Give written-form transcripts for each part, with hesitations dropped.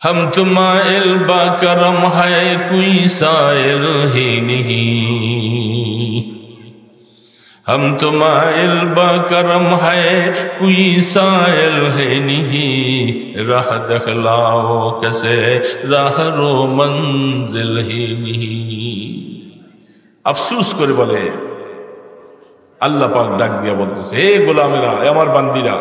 हम तुम्हाइल बाकरम है कोई साइल ही नहीं, हम तुम्हाइल बाकरम है कोई साइल है नहीं, राह दखलाओ कैसे राह रो मंजिल ही नहीं। अफसोस करे बोले আল্লাহ পাক ডাক দিয়া বলতেছে, হে গোলামেরা, আমার বান্দিরা,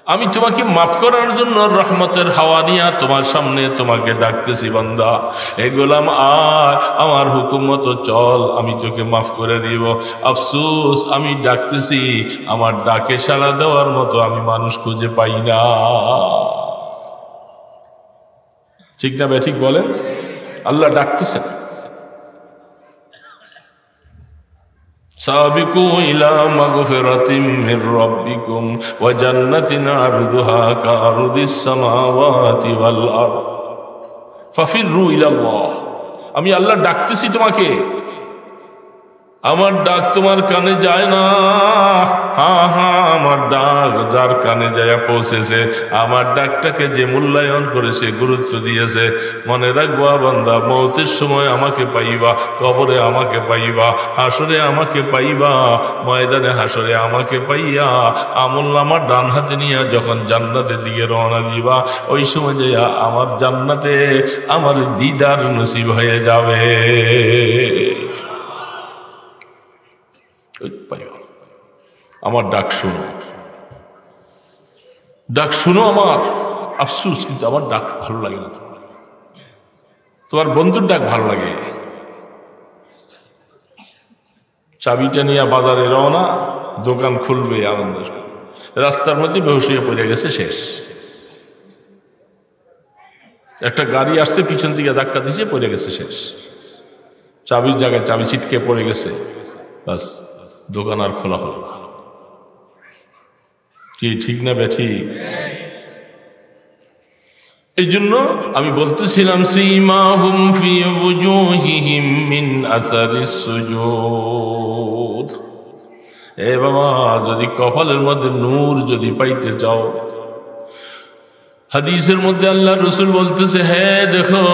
আমি তোমাকে মাফ করার জন্য রহমতের হাওয়া নিয়ে তোমার সামনে তোমাকে ডাকতেছি। বান্দা, হে গোলাম, আয় আমার হুকুম মতো চল, আমি তোকে মাফ করে দিব। আফসোস, আমি ডাকতেছি, আমার ডাকে সাড়া দেওয়ার মতো আমি মানুষ খুঁজে পাই না। ঠিক না ঠিক বলেন? আল্লাহ ডাকতেছেন, সাবিকু ইলা মাগফিরাতিম মির রাব্বিকুম ওয়া জান্নাতিন আরদুহা কাআরদিস সামাওয়াতি ওয়াল আরদ ফাফিরু ইলাল্লাহ। আমি আল্লাহ ডাকতেছি তোমাকে, আমার ডাক তোমার কানে যায় না। হ্যাঁ হ্যাঁ, আমার ডাক যার কানে যায় পৌঁছেছে, আমার ডাকটাকে যে মূল্যায়ন করেছে, গুরুত্ব দিয়েছে, মনে রাখবা বান্দা, মৌতের সময় আমাকে পাইবা, কবরে আমাকে পাইবা, হাসরে আমাকে পাইবা, ময়দানে হাসরে আমাকে পাইয়া আমলনামা ডান হাতে নিয়ে যখন জান্নাতের দিকে রওনা দিবা, ওই সময় যে আমার জান্নাতে আমার দিদার নসিব হয়ে যাবে। আমার ডাক শুনো, ডাক শুনো আমার। আফসোস, কিন্তু আমার ডাক ভালো লাগে না। তোমার বন্ধুর ডাক ভালো লাগে। চাবিটা নিয়ে বাজারে রওনা, দোকান খুলবে আনন্দ, রাস্তার মধ্যে বেহুশ হয়ে পড়ে গেছে, শেষ। একটা গাড়ি আসছে, পিছন থেকে ধাক্কা দিয়েছে, পড়ে গেছে, শেষ। চাবির জায়গায় চাবি ছিটকে পড়ে গেছে, বাস, দোকান আর খোলা হলো না। কি ঠিক না বেঠিক? এই জন্য আমি বলতেছিলাম, সীমাহুম ফি ওজুহিহিম মিন আসারিস সুজুদ। এ বাবা, যদি কপালের মধ্যে নূর যদি পাইতে চাও, হাদিসের মধ্যে আল্লাহ রসুল বলতেছে, হ্যাঁ দেখো,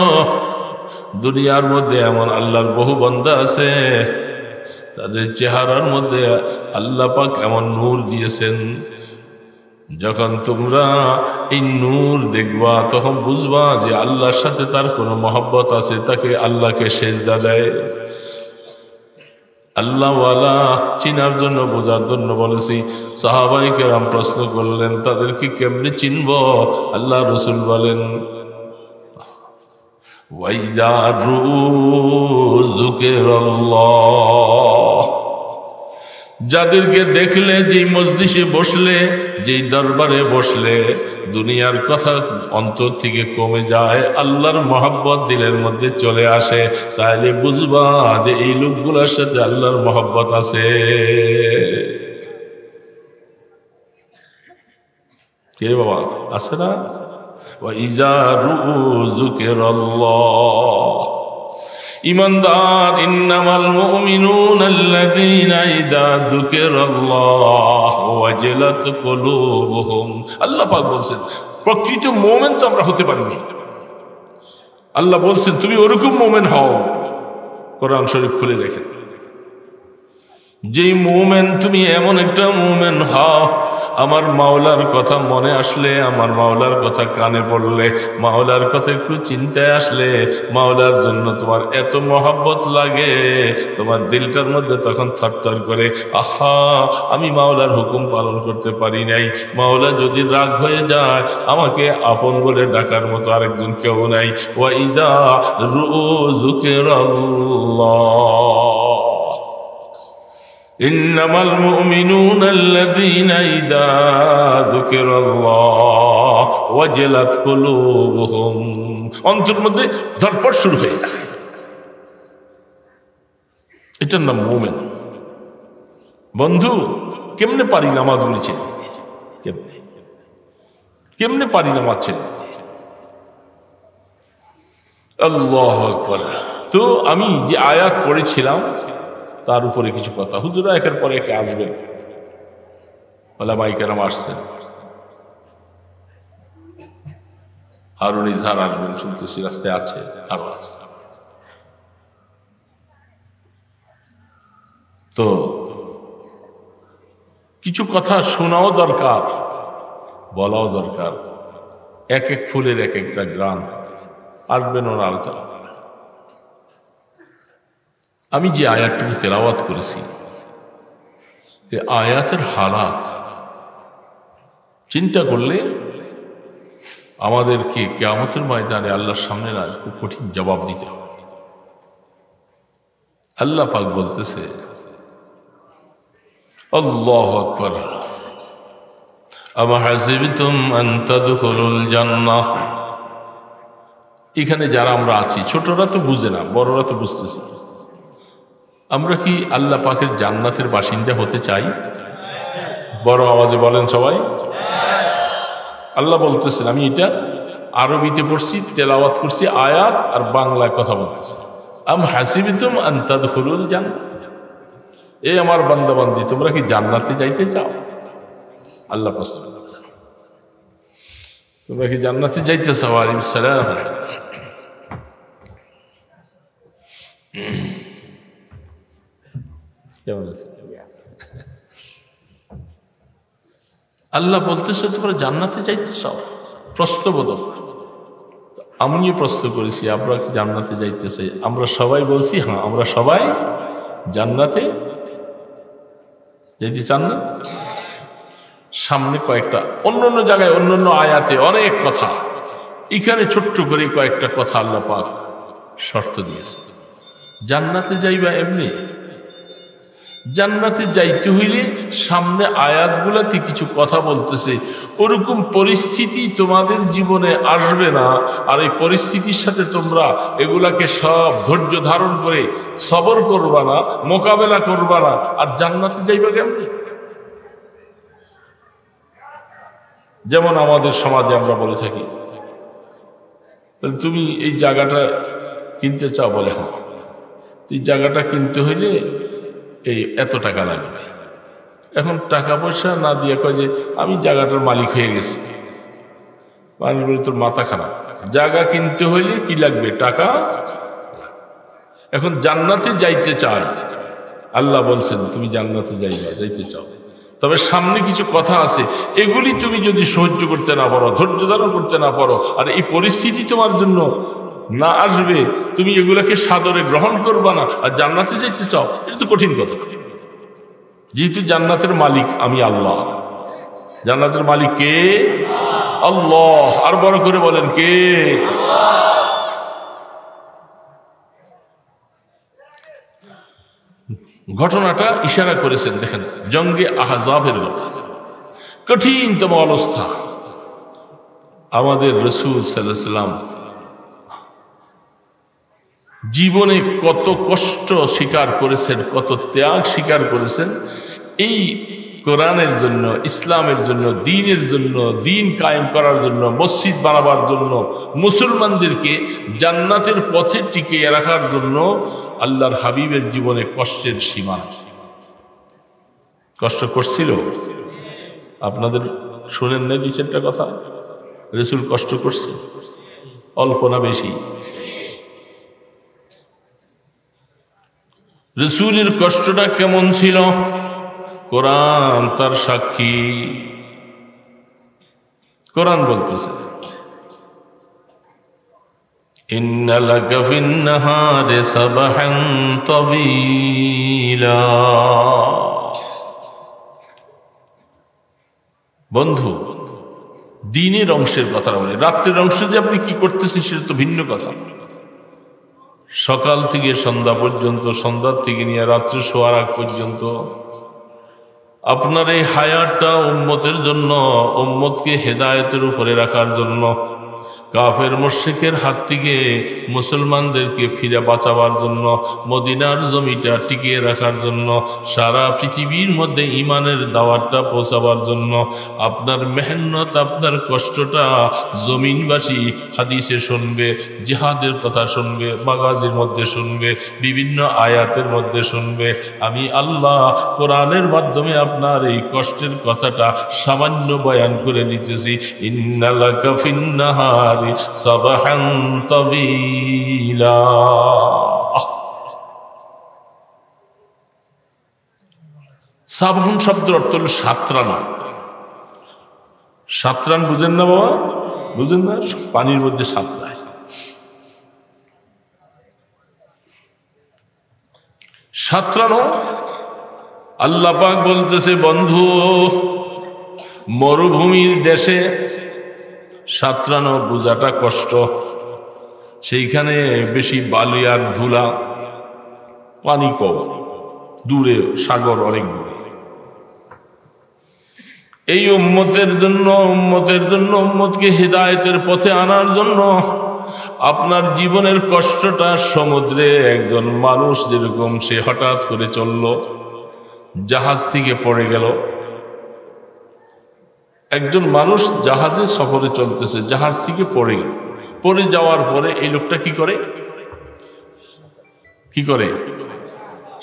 দুনিয়ার মধ্যে এমন আল্লাহর বহু বান্দা আছে, তাদের চেহারার মধ্যে আল্লাহ পাক এমন নূর দিয়েছেন, যখন তোমরা এই নূর দেখবা তখন বুঝবা যে আল্লাহর সাথে তার কোনো মহব্বত আছে, তাকে আল্লাহকে সেজদা দেয়। আল্লাহওয়ালা চিনার জন্য, বোঝার জন্য বলেছি। সাহাবায়ে কেরাম প্রশ্ন করলেন, তাদেরকে কেমনে চিনব? আল্লাহ রসুল বলেন, ওয়াইজা যুকিরাল্লাহ, যাদেরকে দেখলে, যেই মজলিসে বসলে, যেই দরবারে বসলে দুনিয়ার কথা অন্তর থেকে কমে যায়, আল্লাহর মহব্বত দিলের মধ্যে চলে আসে, তাহলে বুঝবা যে এই লোকগুলোর সাথে আল্লাহর মহব্বত আছে। কে বাবা, আছে না? ওয়াইজা যুকিরাল্লাহ, ইমানদার, ইন্নামাল মুমিনুনা আল্লাযীনা ইযা যুকিরাল্লাহু ওয়াজিলাত কুলুবুহুম। আল্লাহ পাক বলেন, প্রকৃত মুমিন তো আমরা হতে পারি না। আল্লাহ বলেন, তুমি ওরকম মুমিন হও। কোরআন শরীফ খুলে দেখেন, যেই মুমিন, তুমি এমন একটা মুমিন হও, আমার মাওলার কথা মনে আসলে, আমার মাওলার কথা কানে পড়লে, মাওলার কথা একটু চিন্তায় আসলে, মাওলার জন্য তোমার এত মহব্বত লাগে, তোমার দিলটার মধ্যে তখন থরথর করে, আহা, আমি মাওলার হুকুম পালন করতে পারি নাই, মাওলা যদি রাগ হয়ে যায়, আমাকে আপন বলে ডাকার মতো আরেকজন কেউ নাই। ওয়াইদা যুকিরাল্লাহ, ইন্নামাল মুমিনুনা আল্লাযীনা ইযা যুকিরাল্লাহ ওয়াজিলাত কুলুবুহুম, অন্তর মধ্যে ধড়ফড় শুরু হয়ে যায়। এটার নাম মুমিন। বন্ধু, কেমনে পারি নামাজ পড়ছে, কেমনে পারি নামাজ ছেড়ে? আল্লাহু আকবার। তো আমি যে আয়াত পড়েছিলাম তার উপরে কিছু কথা, হুজুরা একের পরে একে আসবে, ওলামায়ে কেরাম আসছেন। হারুন ইজহার আসবেন শুনতেছি, রাস্তায় আছে, আরো আছে। তো কিছু কথা শোনাও দরকার, বলাও দরকার। এক এক ফুলের এক একটা গ্রাম। আসবেন ওর আলোচনা। আমি যে আয়াতটুকু তেলাওয়াত করেছি, এই আয়াতের হালাত চিন্তা করলে আমাদেরকে কিয়ামতের ময়দানে আল্লাহর সামনে না খুব কঠিন জবাব দিতে হবে। আল্লাহ পাক বলতেছে, আল্লাহু আকবার, আম হাসিবতুম আন তাদখুলুল জান্নাহ। এখানে যারা আমরা আছি, ছোটরা তো বুঝে না, বড়রা তো বুঝতেছে। আমরা কি আল্লাহ পাকের জান্নাতের বাসিন্দা হতে চাই? বড় আওয়াজে বলেন সবাই। আল্লাহ বলতেছেন, আমি এটা আরবিতে পড়ছি, তেলাওয়াত করছি আয়াত, আর বাংলায় কথা বলতেছি। আম হাসিবতুম আন তাদখুলুল জান্নাহ, এই আমার বান্দা বান্দি, তোমরা কি জান্নাতে যাইতে চাও? আল্লাহ প্রশ্ন করতেছেন, তোমরা কি জান্নাতে যাইতে চাও? আলাইহিস সালাম। আল্লাহ বলতেছে, তোমরা জান্নাতে যাইতে চাও? প্রশ্নবোধক। আমিও প্রশ্ন করেছি, আমরা কি জান্নাতে যাইতে চাই? আমরা সবাই বলছি হ্যাঁ, আমরা সবাই জান্নাতে যেতে চান না? সামনে কয়েকটা অন্য জায়গায় অন্য আয়াতে অনেক কথা, এখানে ছোট্ট করে কয়েকটা কথা আল্লাহ পাক শর্ত দিয়েছে। জান্নাতে যাইবা এমনি, জান্নাতে যাইতে হইলে সামনে আয়াতগুলাতে কিছু কথা বলতেছে, ওরকম পরিস্থিতি তোমাদের জীবনে আসবে না। আর এই পরিস্থিতির সাথে তোমরা এগুলাকে সব ধৈর্য ধারণ করে সবর করবা না, মোকাবেলা করবা না, আর জান্নাতে যাইবা কেমনে? যেমন আমাদের সমাজে আমরা বলে থাকি, তুমি এই জায়গাটা কিনতে চাও? বলে হ্যাঁ। এই জায়গাটা কিনতে হইলে এই এত টাকা লাগবে। এখন টাকা পয়সা না দিয়ে কয় যে আমি জায়গাটার মালিক হয়ে গেছি। মানুষ বলে তোর মাথা খারাপ, জায়গা কিনতে হইলে কি লাগবে? টাকা। এখন জান্নাতে যাইতে চাই, আল্লাহ বলছেন তুমি জান্নাতে যাইতে চাও, তবে সামনে কিছু কথা আছে, এগুলি তুমি যদি সহ্য করতে না পারো, ধৈর্য ধারণ করতে না পারো, আর এই পরিস্থিতি তোমার জন্য না আসবে, তুমি এগুলাকে সাদরে গ্রহণ করবা না, আর জান্নাতে যেতে চাও, এটা তো কঠিন কথা। যেহেতু জান্নাতের মালিক আমি আল্লাহ। জান্নাতের মালিক কে? আল্লাহ। আর বড় করে বলেন কে? ঘটনাটা ইশারা করেছেন, দেখেন জঙ্গে আহজাবের কথা, কঠিনতম অবস্থা। আমাদের রাসূল সাল্লাল্লাহু আলাইহি ওয়াসাল্লাম জীবনে কত কষ্ট স্বীকার করেছেন, কত ত্যাগ স্বীকার করেছেন এই কোরআনের জন্য, ইসলামের জন্য, দ্বীনের জন্য, দ্বীন কায়েম করার জন্য, মসজিদ বানাবার জন্য, মুসলমানদেরকে জান্নাতের পথে টিকিয়ে রাখার জন্য। আল্লাহর হাবিবের জীবনে কষ্টের সীমা নেই। কষ্ট করছিল, আপনাদের শুনেন না দুই চারটা কথা? রাসূল কষ্ট করছে, অল্প না বেশি? রাসূলের কষ্টটা কেমন ছিল? কোরআন তার সাক্ষী। কোরআন বলতেছে, ইন্না লাকা ফিন-নাহারি সাবহান তাওয়ীলা। বন্ধু, দিনের অংশের কথা বলে, রাত্রের অংশে যে আপনি কি করতেছেন সেটা তো ভিন্ন কথা। সকাল থেকে সন্ধ্যা পর্যন্ত, সন্ধ্যার থেকে নিয়ে রাত্রে শোয়ার আগ পর্যন্ত আপনার এই হায়াতটা উম্মতের জন্য, উম্মতকে হেদায়েতের উপরে রাখার জন্য, কাফের মুশরিকের হাত থেকে মুসলমানদেরকে ফিরে বাঁচাবার জন্য, মদিনার জমিটা টিকিয়ে রাখার জন্য, সারা পৃথিবীর মধ্যে ঈমানের দাওয়াতটা পৌঁছাবার জন্য আপনার মেহনত, আপনার কষ্টটা জমিনবাসী হাদিসে শুনবে, জিহাদের কথা শুনবে, মাগাজির মধ্যে শুনবে, বিভিন্ন আয়াতের মধ্যে শুনবে। আমি আল্লাহ কোরআনের মাধ্যমে আপনার এই কষ্টের কথাটা সামান্য বয়ান করে দিতেছি। ইন্না লাকা ফিন-নাহার নাহারি সাবহান তাবিলা। সাবহান শব্দের অর্থ হল সাঁতরানো। সাঁতরান বুঝেন না বাবা? বুঝেন না? পানির মধ্যে সাঁতরায়। সাঁতরানো। আল্লাহ পাক বলতেছে, বন্ধু মরুভূমির দেশে সাঁতরানো বোঝাটা কষ্ট, সেইখানে বেশি বালি আর ধুলা, পানি কম, দূরে সাগর অনেক দূরে। এই উম্মতের জন্য উম্মতকে হিদায়াতের পথে আনার জন্য আপনার জীবনের কষ্টটা সমুদ্রে একজন মানুষ যেরকম সে হঠাৎ করে চলল, জাহাজ থেকে পড়ে গেল। একজন মানুষ জাহাজে সফরে চলতেছে, জাহাজ থেকে পড়ে গেল। পড়ে যাওয়ার পরে এই লোকটা কি করে?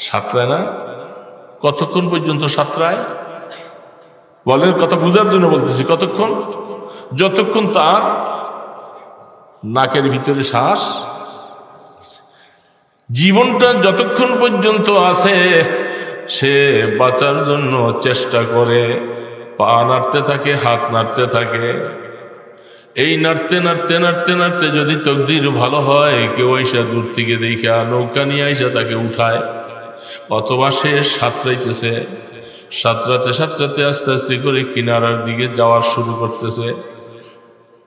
সাঁতরায় না? কতক্ষণ পর্যন্ত সাঁতরায়? বলেন, কথা বুঝার জন্য বলতেছি। কতক্ষণ? যতক্ষণ তার নাকের ভিতরে শ্বাস, জীবনটা যতক্ষণ পর্যন্ত আছে সে বাঁচার জন্য চেষ্টা করে, পা নাড়তে থাকে, হাত নাড়তে থাকে। এই নাড়তে নাড়তে নাড়তে নাড়তে যদি তকদির ভালো হয়, কেউ আইসা দূর থেকে দেখা নৌকা নিয়ে আইসা তাকে উঠায়, অথবা সে সাঁতরাইতেছে, সাঁতরাতে সাঁতরাতে আস্তে আস্তে করে কিনারার দিকে যাওয়ার শুরু করতেছে।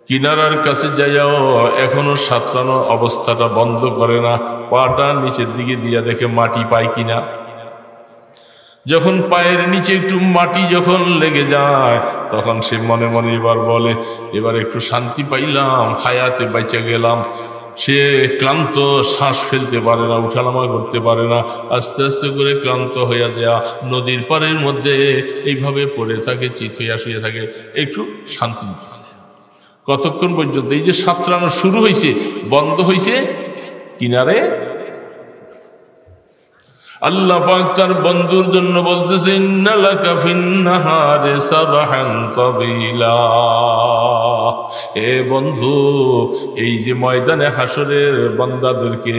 কিনারার কাছে যাইয়াও এখনো সাঁতরানো অবস্থাটা বন্ধ করে না, পাটা নিচের দিকে দিয়া দেখে মাটি পায় কিনা। যখন পায়ের নিচে একটু মাটি যখন লেগে যায়, তখন সে মনে মনে এবার বলে, এবার একটু শান্তি পাইলাম, হায়াতে বাইচা গেলাম। সে ক্লান্ত, শ্বাস ফেলতে পারে না, উঠানামা করতে পারে না, আস্তে আস্তে করে ক্লান্ত হইয়া যায় নদীর পাড়ের মধ্যে এইভাবে পড়ে থাকে, চিত হইয়া শুয়ে থাকে, একটু শান্তি নিতেছে। কতক্ষণ পর্যন্ত? এই যে সাঁতরানো শুরু হয়েছে, বন্ধ হয়েছে কিনারে। আল্লাহ পাক তার বন্ধুর জন্য বলতেছে, ইন্নালাকা ফিন্নাহারে সাবহান তাবিলা। এ বন্ধু, এই যে ময়দানে হাসরের বান্দাদেরকে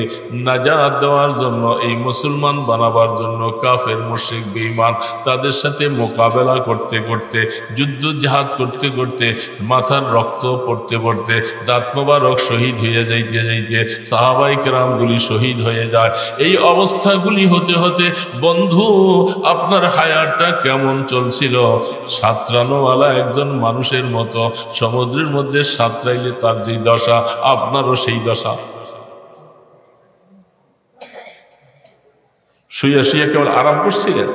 নাজাত দেওয়ার জন্য, এই মুসলমান বানাবার জন্য কাফের মুশরিক বেঈমান তাদের সাথে মোকাবেলা করতে করতে, যুদ্ধ জিহাদ করতে করতে, মাথার রক্ত পড়তে পড়তে, দাঁত মোবারক শহীদ হয়ে যাইতে যাইতে সাহাবায়ে কেরামগুলি শহীদ হয়ে যায়। এই অবস্থাগুলি হতে হতে বন্ধু আপনার হায়াতটা কেমন চলছিল? সাঁতরানোওয়ালা একজন মানুষের মতো সমুদ্রের মধ্যে সাঁতরাইলে তার যে দশা, আপনারও সেই দশা। শুইয়া শুইয়া কেবল আরাম করছিলেন।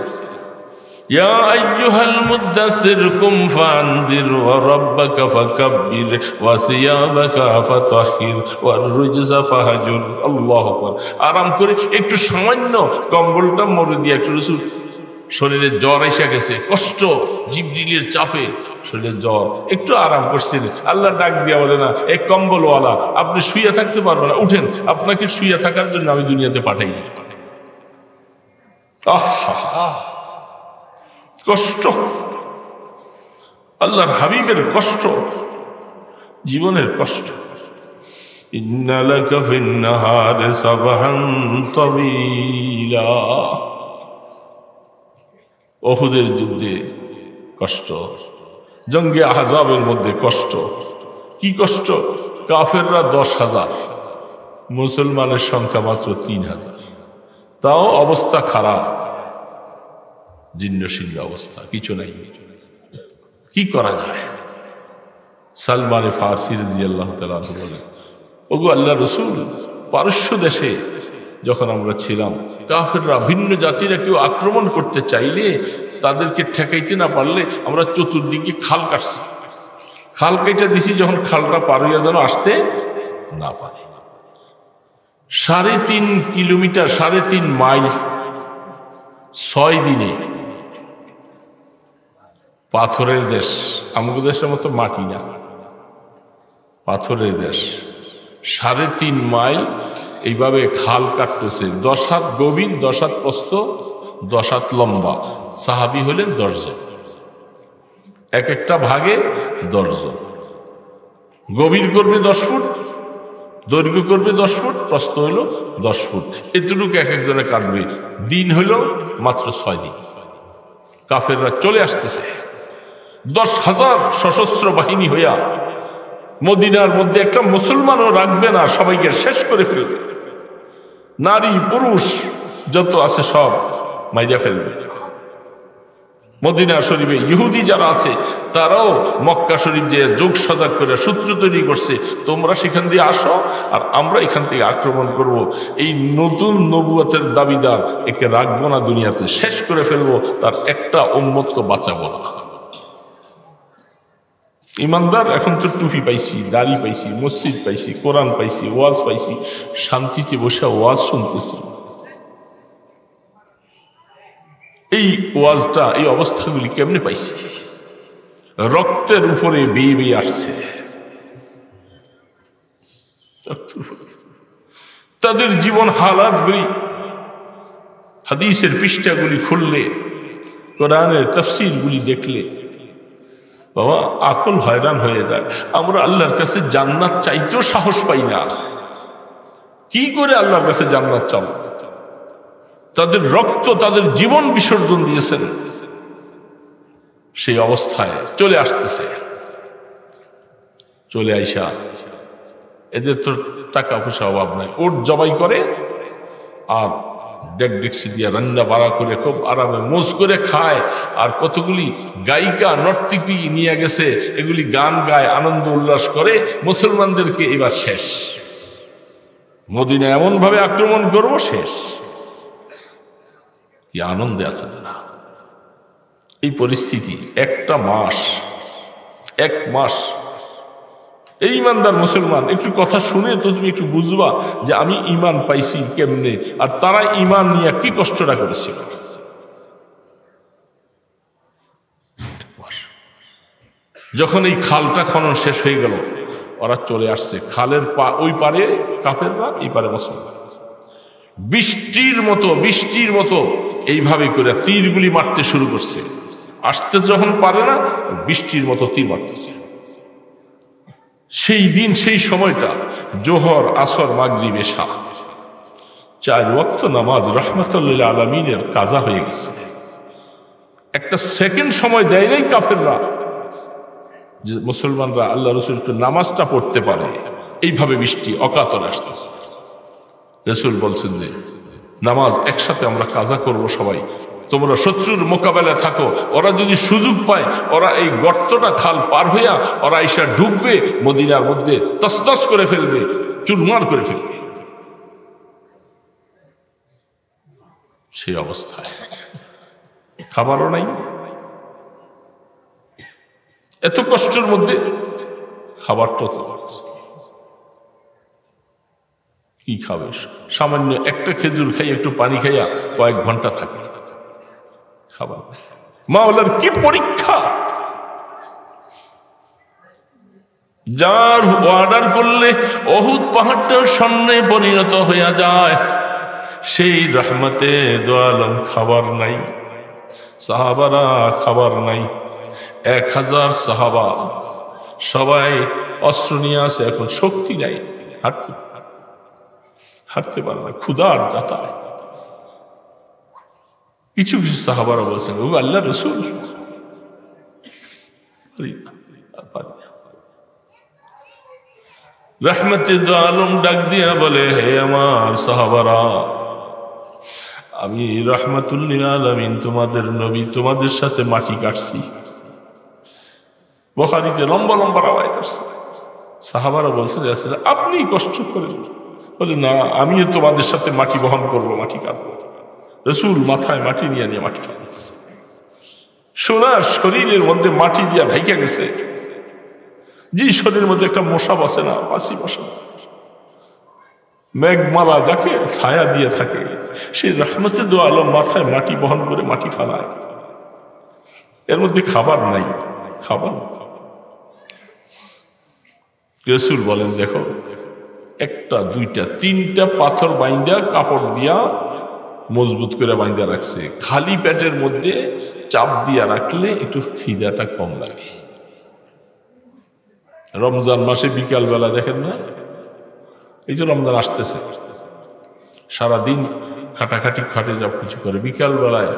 ইয়া আইয়ুহাল মুদ্দাসসির কুম ফানজির ওয়া রাব্বাকা ফাকাব্বির ওয়া সিয়াবাকা ফাতাহহির ওয়ার রুজজা ফাহাজুর। আল্লাহু আকবার। আরাম করে একটু সামান্য কম্বলটা মরে দিয়ে, একটু রসুল শরীরে জ্বর এসে গেছে, কষ্ট, জিবরিলের চাপে শরীরে জ্বর, একটু আরাম করছিলেন। আল্লাহ ডাক দিয়া বলে না, এই কম্বলওয়ালা আপনি শুইয়া থাকতে পারবেন না, উঠেন, আপনাকে শুইয়া থাকার জন্য আমি দুনিয়াতে পাঠাইনি। কষ্ট, আল্লাহর হাবিবের কষ্ট, জীবনের কষ্ট। ইন্নালাকা ফিন্নাহারে সাবহান তাবিলা। উহুদের যুদ্ধে কষ্ট, জঙ্গে আহজাবের মধ্যে কষ্ট। কি কষ্ট? কাফেররা 10,000, মুসলমানের সংখ্যা মাত্র 3,000, তাও অবস্থা খারাপ, জীর্ণশীর্ণ অবস্থা, কিছু নাই। কি করা যায়? সালমান ফারসি রাদিয়াল্লাহু তাআলা বলেন, ওগো আল্লাহ রসুল, পারস্য দেশে যখন আমরা ছিলাম, কাফেররা, ভিন্ন জাতিরা কেউ আক্রমণ করতে চাইলে তাদেরকে ঠেকাইতে না পারলে আমরা চতুর্দিকে খাল কাটছি, খাল কেটে দিছি, যখন খালটা পার হইয়া যেন আসতে না পারে। 3.5 কিলোমিটার, 3.5 মাইল, 6 দিনে। পাথরের দেশ, আমাদের দেশের মতো মাটি না, পাথরের দেশ। 3.5 মাইল এইভাবে খাল কাটতেছে, 10 হাত গভীর, 10 হাত প্রস্থ, 10 হাত লম্বা। সাহাবী হলেন 10 জন, এক একটা ভাগে 10 জন। গভীর করবে 10 ফুট, দৈর্ঘ্য করবে 10 ফুট, প্রস্থ হইল 10 ফুট। এতটুকু এক একজনে কাটবে। দিন হইল মাত্র 6 দিন। কাফেররা চলে আসতেছে 10,000 সশস্ত্র বাহিনী হইয়া, মদিনার মধ্যে একটা মুসলমানও রাখবে না, সবাইকে শেষ করে ফেলবে। নারী পুরুষ যত আছে সব মাইরা ফেলবে। মদিনা শরীফে ইহুদি যারা আছে তারাও মক্কা শরীফ যে যোগ সজাগ করে সূত্র তৈরি করছে, তোমরা সেখান দিয়ে আসো আর আমরা এখান থেকে আক্রমণ করব। এই নতুন নবুয়তের দাবিদার একে রাখবো না, দুনিয়াতে শেষ করে ফেলবো, তার একটা উম্মতকে বাঁচাবো না। ইমানদার এখন তো টুপি পাইছি, দাড়ি পাইছি, মসজিদ পাইছি, কোরআন পাইছি, ওয়াজ পাইছি, শান্তিতে বসে ওয়াজ শুনতেছি। এই ওয়াজটা, এই অবস্থাগুলি কেমনে পাইছি? রক্তের উপরে বেয়ে বেয়ে আসছে। তাদের জীবন হালাতগুলি হাদিসের পৃষ্ঠাগুলি খুললে, কোরআনের তাফসীরগুলি দেখলে বাবা আকল হয়রান হয়ে যায়। আমরা আল্লাহর কাছে জান্নাত চাইতেও সাহস পাই না। কি করে আল্লাহর কাছে জান্নাত চাও? তাদের রক্ত, তাদের জীবন বিসর্জন দিয়েছেন। সেই অবস্থায় চলে আসতেছে। চলে আইসা এদের তো টাকা পয়সা অভাব নাই, ওট জবাই করে আর ডেকডেকসি দিয়ে রান্না বাড়া করে খুব আরামে মোজ করে খায়। আর কতগুলি গায়িকা নর্তকী নিয়ে গেছে, এগুলি গান গায়, আনন্দ উল্লাস করে। মুসলমানদেরকে এবার শেষ, মদিনা এমন ভাবে আক্রমণ করবো, শেষ। কি আনন্দে আছে তারা। এই পরিস্থিতি একটা মাস, 1 মাস। এই ইমানদার মুসলমান একটু কথা শুনে তো তুমি একটু বুঝবা যে আমি ইমান পাইছি কেমনে, আর তারা ইমান নিয়ে কি কষ্টটা করেছিল। যখন এই খালটা খনন শেষ হয়ে গেল, ওরা চলে আসছে খালের ওই পারে কাফেররা, এই পারে মুসলমান। বৃষ্টির মতো এইভাবে করে তীরগুলি মারতে শুরু করছে। আসতে যখন পারে না, বৃষ্টির মতো তীর মারতেছে। সেই দিন, সেই সময়টা জোহর, আসর, মাগরিব, এশা 4 ওয়াক্ত নামাজ রাহমাতুল লিল আলামিনের কাজা হয়ে গেছে। একটা সেকেন্ড সময় দেয় নাই কাফেররা যে মুসলমানরা আল্লাহ রাসূল একটু নামাজটা পড়তে পারে। এইভাবে বৃষ্টি অকাতরে আসতেছে। রাসূল বলছেন যে নামাজ একসাথে আমরা কাজা করব সবাই, তোমরা শত্রুর মোকাবেলায় থাকো। ওরা যদি সুযোগ পায়, ওরা এই গর্তটা খাল পার হইয়া ওরা এসে ঢুকবে, মদিনার মধ্যে তসতস করে ফেলবে, চুরমার করে ফেলবে। সেই অবস্থায় খাবারও নাই, এত কষ্টের মধ্যে খাবারটা কি খাবে? সামান্য একটা খেজুর খাই, একটু পানি খাইয়া কয়েক ঘন্টা থাকে। খাবার মাওলার কি পরীক্ষা! যার অর্ডার করলে অহুদ পাহাড়টা স্বর্ণে পরিণত হইয়া যায়, সেই রহমতে দো আলম খাবার নাই, সাহাবারা খাবার নাই। 1000 সাহাবা সবাই অস্ত্র নিয়ে আসে, এখন শক্তি নাই, হাঁটতে পারে না, ক্ষুধার যাতায়। কিছু কিছু সাহাবারা বলছেন, ও আল্লাহ রসুল, রহমতে দো আলম ডাক দিয়া বলে, হে আমার সাহাবারা, আমি রহমাতুল লিল আলামিন তোমাদের নবী, তোমাদের সাথে মাটি কাটছি। বুখারীতে লম্বা লম্বা রাওয়ায়াত আছে। সাহাবারা বলছেন, আপনি কষ্ট করেন। বলে, না, আমিও তোমাদের সাথে মাটি বহন করব, মাটি কাটবো। রাসূল মাথায় মাটি নিয়ে মাটি কাটতেছে। সোনার শরীরের মধ্যে মাটি দিয়া ঢাইকা গেছে। যে শরীরের মধ্যে একটা মশা বসে না, পাশি বসে না, মেঘমালা যাকে ছায়া দিয়ে থাকে, সেই রহমতে দো আলম মাথায় মাটি বহন করে মাটি ফালায়। এর মধ্যে খাবার নাই, খাবার। রাসূল বলেন, দেখো, 1টা 2টা 3টা পাথর বাইন্দা কাপড় দিয়া মজবুত করে বাইন্দা রাখছে। খালি পেটের মধ্যে চাপ দিয়া রাখলে একটু খিদাটা কম লাগে। রমজান মাসে বিকালবেলা দেখেন না, এই যে রমজান আসতেছে, সারাদিন খাটাখাটি খাটে সব কিছু করে, বিকালবেলায়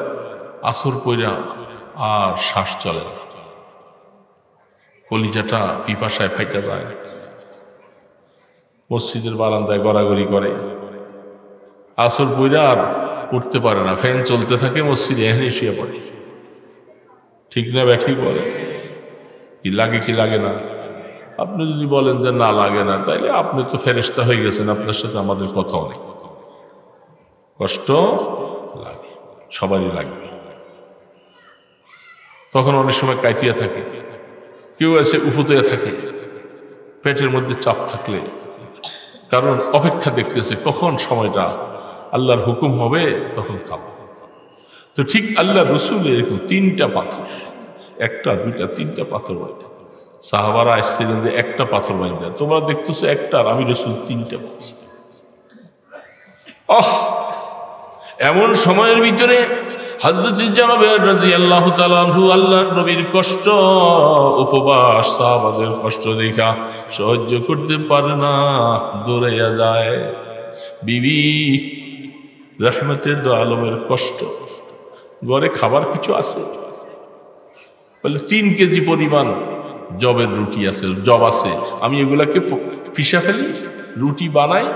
আসর পইরা আর শ্বাস চলে না, কলিজাটা পিপাসায় ফাইটা যায়, মসজিদের বারান্দায় গড়াগড়ি করে, আসর পইরা আর উঠতে পারে না, ফ্যান চলতে থাকে মসজিদে, এখানে শুয়ে পড়ে। ঠিক না ব্যাঠিক বলে? কি লাগে কি লাগে না? আপনি যদি বলেন যে না লাগে না, তাইলে আপনি তো ফেরেশতা হয়ে গেছেন, আপনার সাথে আমাদের কথাও নেই। কষ্ট লাগে, সবারই লাগবে। তখন অনেক সময় কাইতিয়া থাকে, কেউ এসে উপুতয়ে থাকে, পেটের মধ্যে চাপ থাকলে, কারণ অপেক্ষা দেখতেছে কখন সময়টা আল্লাহর হুকুম হবে, তখন খাবো। তো ঠিক আল্লাহ রসুল এরকম 3টা পাথর, 1টা 2টা 3টা পাথর বাইন্দা, সাহাবারা আসছিলেন যে 1টা পাথর বাইন্দা, তোমরা দেখতেছো 1টা, আর আমি রসুল 3টা পাচ্ছি। এমন সময়ের ভিতরে হযরত জাবের রাদিয়াল্লাহু তাআলা আনহু আল্লাহর নবীর কষ্ট, উপবাস, সাহাবাদের কষ্ট দেখা সহ্য করতে পারে না, দৌড়াইয়া যায়। বিবি রহমতে দো আলমের কষ্ট, ঘরে খাবার কিছু আছে বলে 3 কেজি পরিমাণ জবের রুটি আছে, জব আছে, আমি এগুলাকে পিষা ফেলি, রুটি বানাই,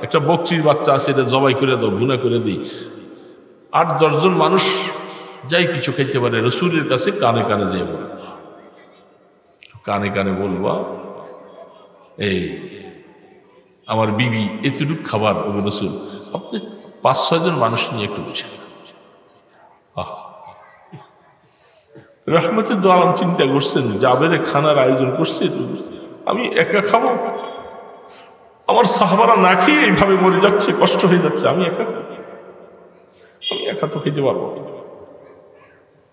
একটা বকরির বাচ্চা আছে, এটা জবাই করে দাও, ভুনা করে দিই, 8-10 জন মানুষ যাই কিছু খাইতে পারে। রসুলের কাছে কানে কানে যাই বলবো, কানে কানে বলবা, এই আমার বিবি এতটুক খাবার, ও রসুল আপনি 5-6 জন মানুষ নিয়ে একটু বসে। রহমতে দো আলম চিন্তা করছেন, জাবের খানার আয়োজন করছে, আমি একা খাবো, আমার সাহাবারা না খেয়ে এইভাবে মরে যাচ্ছে, কষ্ট হয়ে যাচ্ছে, আমি একা তো খেতে পারবো।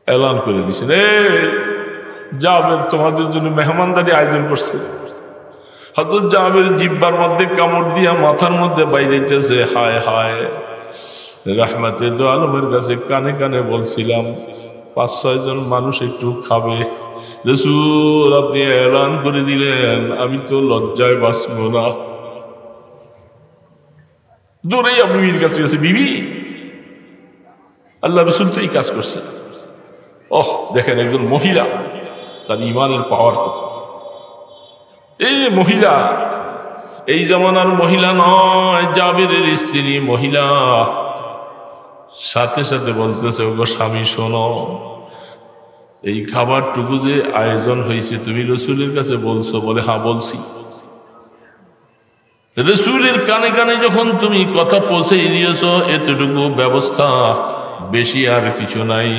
এলান করে দিছেন, জাবের তোমাদের জন্য মেহমানদারি আয়োজন করছে। হযরত জাবের জিহ্বার মধ্যে কামড় দিয়া মাথার মধ্যে বাইরেছে, হায় হায়। রহমতে দো আলমের কাছে কানে কানে বলছিলাম 5-6 জন মানুষ একটু খাবে, রাসূল আপনি এলান করে দিলেন, আমি তো লজ্জায় বাঁচব না। দৌড়ে বিবির কাছে গেছে, বিবি আল্লাহ রসুল তো এই কাজ করছে। দেখেন একজন মহিলা, তার ইমানের পাওয়ার কথা। এই মহিলা এই জামানার মহিলা নয়, জাবেরের স্ত্রী মহিলা, সাথে সাথে বলতেছে, ওগো স্বামী শোনো, এই খাবারটুকু যে আয়োজন হয়েছে তুমি রসুলের কাছে বলছো? বলে হ্যাঁ বলছি। রসুলের কানে কানে যখন তুমি কথা পৌঁছে দিয়েছ, এতটুকু ব্যবস্থা, বেশি আর কিছু নাই,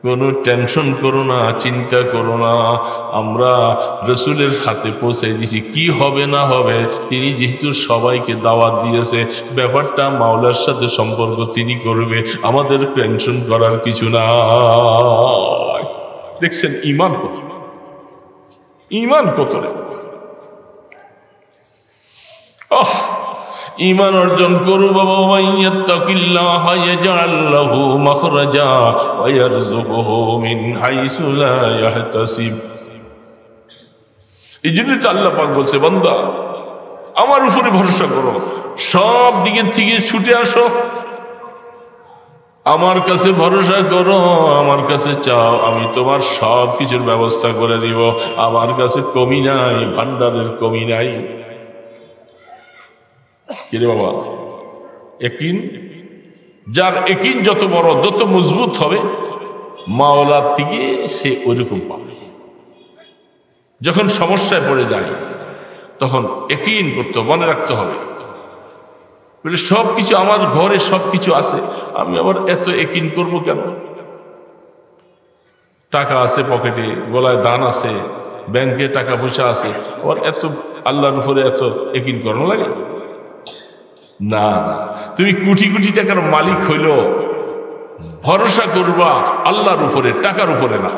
কোনো টেনশন করো না, চিন্তা করো না, আমরা রসুলের হাতে পৌঁছে দিছি, কি হবে না হবে, তিনি যেহেতু সবাইকে দাওয়াত দিয়েছে, ব্যাপারটা মাওলার সাথে সম্পর্ক তিনি করবে, আমাদের টেনশন করার কিছু না। দেখছেন ইমান কত, ইমান কত রে। ইমান অর্জন করো বাবা, ওয়াইয়াত্তাকিল্লাহ ইয়াজআল লাহু মাখরাজা ওয়া ইয়ারযুকুহু মিন হাইসু লা ইয়াহতাসিব। এইজন্যই তো আল্লাহ পাক বলছে, বান্দা আমার উপরে ভরসা করো, সব দিকের থেকে ছুটে আসো, আমার কাছে ভরসা করো, আমার কাছে চাও, আমি তোমার সব কিছুর ব্যবস্থা করে দিব, আমার কাছে কমি নাই, ভান্ডারের কমি নাই। কিরে বাবা, ইয়াকিন, যার ইয়াকিন যত বড়, যত মজবুত হবে, মাওলার থেকে সে ওইরকম পাবে। যখন সমস্যায় পড়ে যায় তখন ইয়াকিন করতে, মনে রাখতে হবে, বলে সবকিছু আমার ঘরে সবকিছু আছে, আমি আবার এত ইয়াকিন করবো কেন? টাকা আছে পকেটে, গলায় দান আছে, ব্যাংকে টাকা পয়সা আছে, আবার এত আল্লাহর উপরে এত ইয়াকিন করানো লাগে না। তুমি কোটি কোটি টাকার মালিক হইল, ভরসা করবা আল্লাহর উপরে, টাকার উপরে না।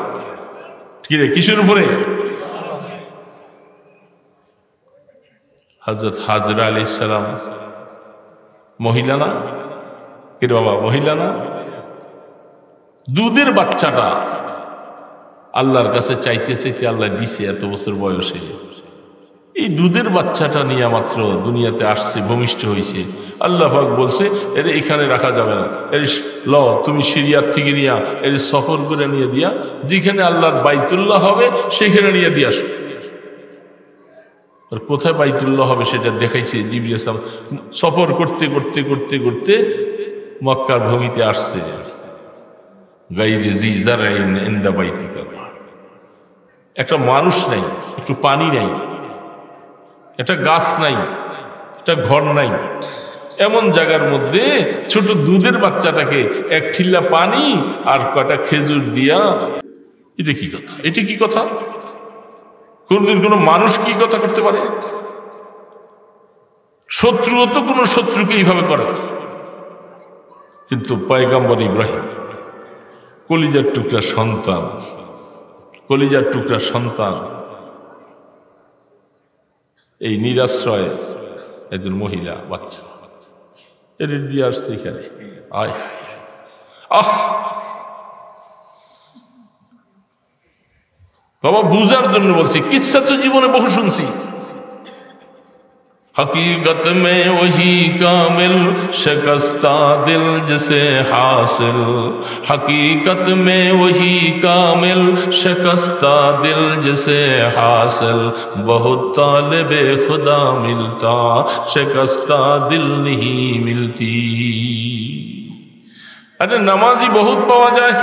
কিরে, কিসের উপরে? হযরত হাজরা আলাইহিস সালাম মহিলা না? কিরে বাবা, মহিলা না? দুধের বাচ্চাটা আল্লাহর কাছে চাইতে চাইতে আল্লাহ দিছে এত বছর বয়সে। এই দুধের বাচ্চাটা নিয়ে মাত্র দুনিয়াতে আসছে, ভূমিষ্ঠ হয়েছে। আল্লাহ পাক বলছে এর এখানে রাখা যাবে না, এর ল তুমি সিরিয়ার থেকে নিয়া এর সফর করে নিয়ে দিয়া যেখানে আল্লাহর বাইতুল্লাহ হবে সেখানে নিয়ে দিয়ে আসো। আর কোথায় বাইতুল্লাহ হবে সেটা দেখাইছে জিবরিল ইসলাম। সফর করতে করতে করতে করতে মক্কার ভূমিতে আসছে। গায়রি জি জারাইন ইনদা বাইতিকা, একটা মানুষ নাই, একটু পানি নাই, একটা গাছ নাই, একটা ঘর নাই, এমন জায়গার মধ্যে ছোট দুধের বাচ্চাটাকে এক ঠিল্লা পানি আর কটা খেজুর দিয়া, এটা কি কথা? এটা কি কথা? কোনদিন কোনো মানুষ কি কথা করতে পারে? শত্রুও তো কোনো শত্রুকে এইভাবে করে। কিন্তু পয়গম্বর ইব্রাহিম কলিজার টুকরা সন্তান, কলিজার টুকরা সন্তান, এই নিরাশ্রয় একজন মহিলা বাচ্চা এর দিয়ে আসছে এখানে। আয় আহ বাবা, বুঝার জন্য বলছি, কিচ্ছা তো জীবনে বহু শুনছি। हकीकत में वही कामिल शिकस्ता दिल जिसे हासिल, हकीकत में वही कामिल शिकस्ता दिल जिसे हासिल, बहुत तालिबे खुदा मिलता शिकस्ता दिल नहीं मिलती। अरे नमाजी बहुत पावा जाए,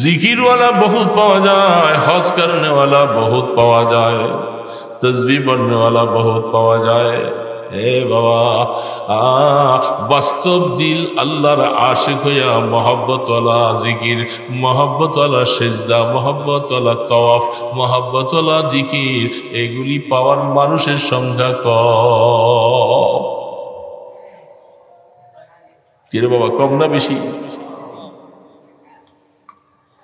जिकिर वाला बहुत पावा जाए, हज करने वाला बहुत पावा जाए, तस्बीह पढ़ने वाला बहुत पावा जाए। ए बाबा, বাস্তব দিল আল্লাহর আশিক হইয়া মোহাব্বত ওয়ালা জিকির, মোহাব্বত ওয়ালা সিজদা, মোহাব্বত ওয়ালা তওয়াফ, মোহাব্বত ওয়ালা জিকির, এগুলি পাওয়ার মানুষের সংখ্যা কম। কি রে বাবা, কম না বেশি?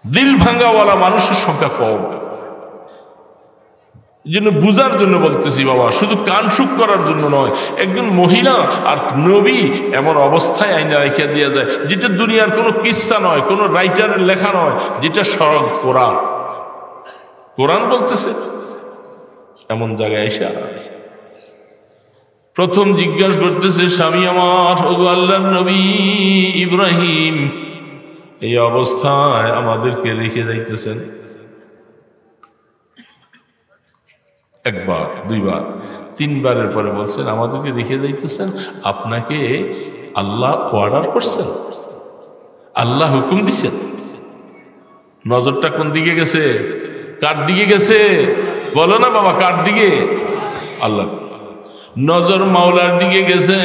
দিল ভাঙ্গাওয়ালা মানুষের সংখ্যা কম। এই জন্য বুঝার জন্য বলতেছি বাবা, শুধু কান সুখ করার জন্য নয়। একজন মহিলা আর নবী এমন অবস্থায় আইনা রেখে দেওয়া যায় যেটা দুনিয়ার কোনো কিস্সা নয়, কোনো রাইটারের লেখা নয়, যেটা সরল কোরআন। কোরআন বলতেছে এমন জায়গায় এসে প্রথম জিজ্ঞাসা করতেছে, স্বামী আমার, ওগো আল্লাহর নবী ইব্রাহিম এই অবস্থায় আমাদেরকে রেখে যাইতেছেন? একবার, দুইবার, তিনবারের পরে বলছেন আমাদেরকে রেখে যাইতেছেন, আপনাকে আল্লাহ অর্ডার করছেন, আল্লাহ হুকুম দিচ্ছেন। নজরটা কোন দিকে গেছে? কার দিকে গেছে? বলো না বাবা, কার দিকে? আল্লাহ। নজর মাওলার দিকে গেছে।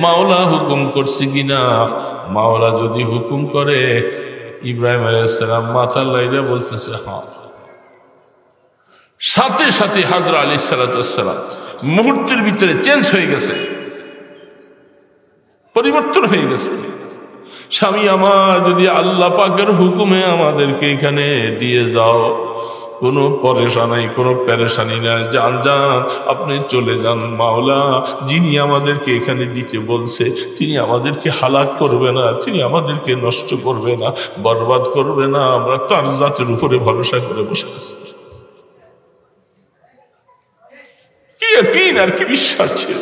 মাওলা হুকুম করছে কিনা? মাওলা যদি হুকুম করে, ইব্রাহিম আলাইহিস সালাম মাথা লাইরা বলতেছে হ্যাঁ। সাথে সাথে হাজরা আলাইহিস সালাম মুহূর্তের ভিতরে চেঞ্জ হয়ে গেছে, পরিবর্তন হয়ে গেছে। স্বামী আমার, যদি আল্লাহ পাকের হুকুমে আমাদেরকে এখানে দিয়ে যাও, কোনো পরেশানি, কোনো পেরেশানি নাই, যান যান, আপনি চলে যান। মাওলা যিনি আমাদেরকে এখানে দিতে বলছে তিনি আমাদেরকে হালাক করবে না, তিনি আমাদেরকে নষ্ট করবে না, বরবাদ করবে না। আমরা তার জাতের উপরে ভরসা করে বসে আছি। কি ইয়াকিন আর কি বিশ্বাস ছিল,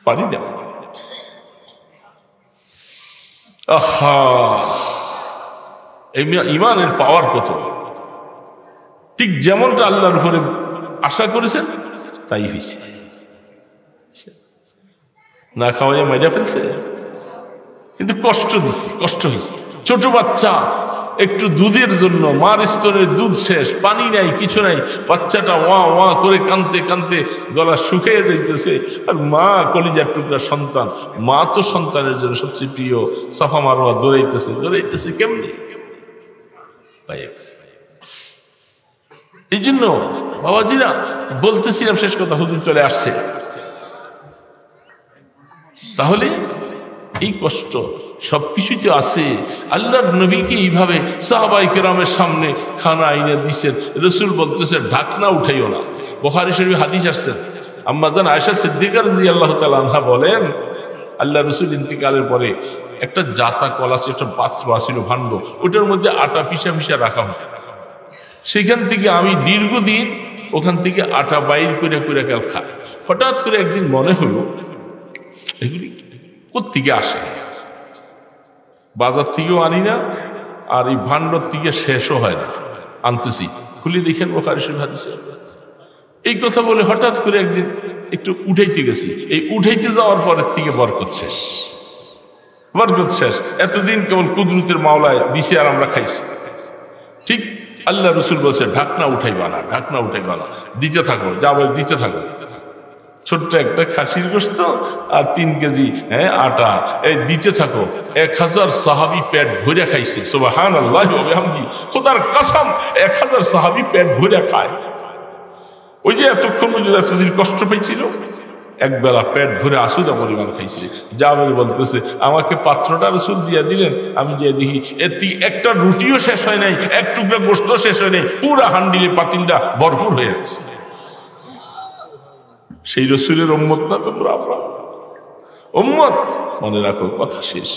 পারি না। আহা, ইমানের পাওয়ার কত! ঠিক যেমনটা আল্লাহর উপরে আশা করেছেন তাই হয়েছে। না খাওয়াইয়া মাইরা ফেলছে, কিন্তু কষ্ট দিছে, কষ্ট হয়েছে। ছোট বাচ্চা একটু দুধের জন্য, মার স্তনের দুধ শেষ, পানি নাই, কিছু নাই, বাচ্চাটা ওয়া ওয়া করে কানতে কানতে গলা শুকিয়ে যাইতেছে। আর মা কলিজার টুকরা সন্তান, মা তো সন্তানের জন্য সবচেয়ে প্রিয়। সাফা মারওয়া দৌড়াইতেছে, দৌড়াইতেছে, কেমনি এই জন্য বাবাজিরা বলতেছিলাম, শেষ কথা, হুজুর চলে আসছে। তাহলে এই কষ্ট সবকিছুই তো আছে। আল্লাহর নবীকে এইভাবে সাহাবায়ে কেরামের সামনে খানা আইনা দিচ্ছেন। রাসূল বলতেছে ঢাকনা উঠাইও না। বুখারী শরীফে হাদিস আসছে, আম্মা জান আয়েশা সিদ্দিকা রাদিয়াল্লাহু তাআলা আনহা বলেন, আল্লাহ রাসূল ইন্তিকালের পরে একটা জাতা কল আছে, একটা পাত্র আসিল ভাণ্ড, ওটার মধ্যে আটা পিসা পিসা রাখা হয়। সেখান থেকে আমি দীর্ঘদিন ওখান থেকে আটা বাইর করে করে খাই। হঠাৎ করে একদিন মনে হলো এগুলি কোত্থেকে আসে, বাজার থেকেও আনি না, আর এই ভাণ্ডর থেকে শেষও হয় না, আনতেছি। খুলে দেখেন বুখারী শরীফ হাদিসে এই কথা বলে হঠাৎ করে একদিন একটু উঠাইতে গেছি। এই উঠাইতে যাওয়ার পরের থেকে বরকত শেষ, বরকত শেষ। এতদিন কেবল কুদরতের মাওলায় দিছে আর আমরা খাইছি। ঠিক আল্লাহ রসুল বলছে ঢাকনা উঠাইবা না, ঢাকনা উঠাইবা না, দিতে থাকো, যা বল দিতে থাকো। ছোট্ট একটা খাসির গোশত আর 3 কেজি আটা, এই দিতে থাকো। 1000 সাহাবী পেট ভরে খাইছে। সুবহানাল্লাহি ওয়া বিহামদিহি, খোদার কসম 1000 সাহাবী পেট ভরে খায়। ওই যে এতক্ষণ পর্যন্ত এতদিন কষ্ট পেয়েছিল, একবেলা পেট ভরে আসুদা পরিমাণ খাইছে। জাবের বলতেছে আমাকে পাত্রটা রসুল দিয়ে দিলেন, আমি যে দেখি একটা রুটিও শেষ হয় নাই, এক টুকরা গোশত শেষ হয় নাই, পুরা হান্ডিলে পাতিলটা ভরপুর হয়ে গেছে। সেই রসুলের উম্মত না তোমরা? আমরা উম্মত, মনে রাখো, কথা শেষ।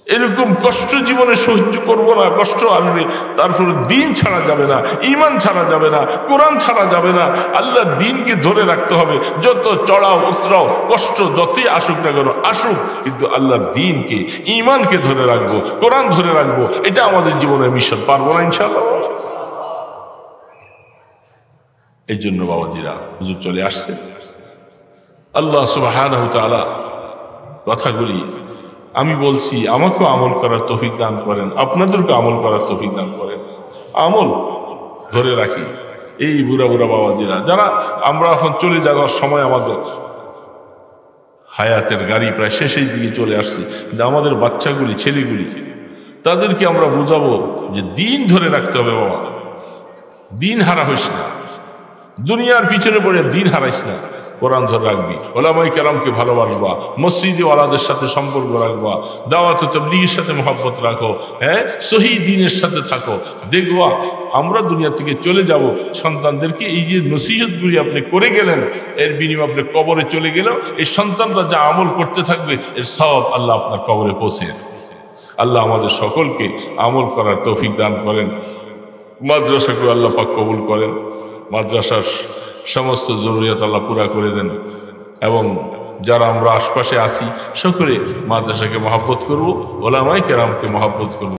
এরকম কষ্ট জীবনে সহ্য করব না, কষ্ট আসবে, তারপরে দিন ছাড়া যাবে না, ঈমান ছাড়া যাবে না, কোরআন ছাড়া যাবে না। আল্লাহর দ্বীনকে ধরে রাখতে হবে। যত চড়াও উতরাও কষ্ট যতই আসুক না কেন আসুক, কিন্তু আল্লাহর দ্বীনকে, ঈমানকে ধরে রাখবো, কোরআন ধরে রাখবো। এটা আমাদের জীবনের মিশন। পারবো না ইনশাআল্লাহ? এই জন্য বাবাজিরা, হুজুর চলে আসছে। আল্লাহ সুবহানাহু ওয়া তাআলা কথাগুলি আমি বলছি, আমাকেও আমল করার তৌফিক দান করেন, আপনাদেরকে আমল করার তৌফিক দান করেন। আমল ধরে রাখি। এই বুড়া বুড়া বাবাজিরা যারা, আমরা এখন চলে যাওয়ার সময়, আমাদের হায়াতের গাড়ি প্রায় শেষের দিকে চলে আসছে, যে আমাদের বাচ্চাগুলি, ছেলেগুলি, তাদেরকে আমরা বুঝাবো যে দিন ধরে রাখতে হবে। বাবা, দিন হারা হইস না, দুনিয়ার পিছনে পড়ে দিন হারাইস না, কোরআন ধরে রাখবি, ওলামায়ে কেরামকে ভালোবাসবা, মসজিদে ওয়ালাদের সাথে সম্পর্ক রাখবা, দাওয়াত ও তাবলীগের সাথে মহব্বত রাখো, সহি দ্বীনের সাথে থাকো। দেখবা আমরা দুনিয়া থেকে চলে যাব, সন্তানদেরকে এই যে নসিহতগুলি আপনি করে গেলেন, এর বিনিময়ে আপনি কবরে চলে গেলেও এই সন্তানরা যা আমল করতে থাকবে, এর সওয়াব আল্লাহ আপনার কবরে পৌঁছে। আল্লাহ আমাদের সকলকে আমল করার তৌফিক দান করেন। মাদ্রাসাকে আল্লাহ পাক কবুল করেন, মাদ্রাসার সমস্ত জরুরিয়াত আল্লাহ পুরা করে দেন, এবং যারা আমরা আশপাশে আছি সকলে মাদ্রাসাকে মহব্বত করব, ওলামায়ে কেরামকে মহব্বত করব।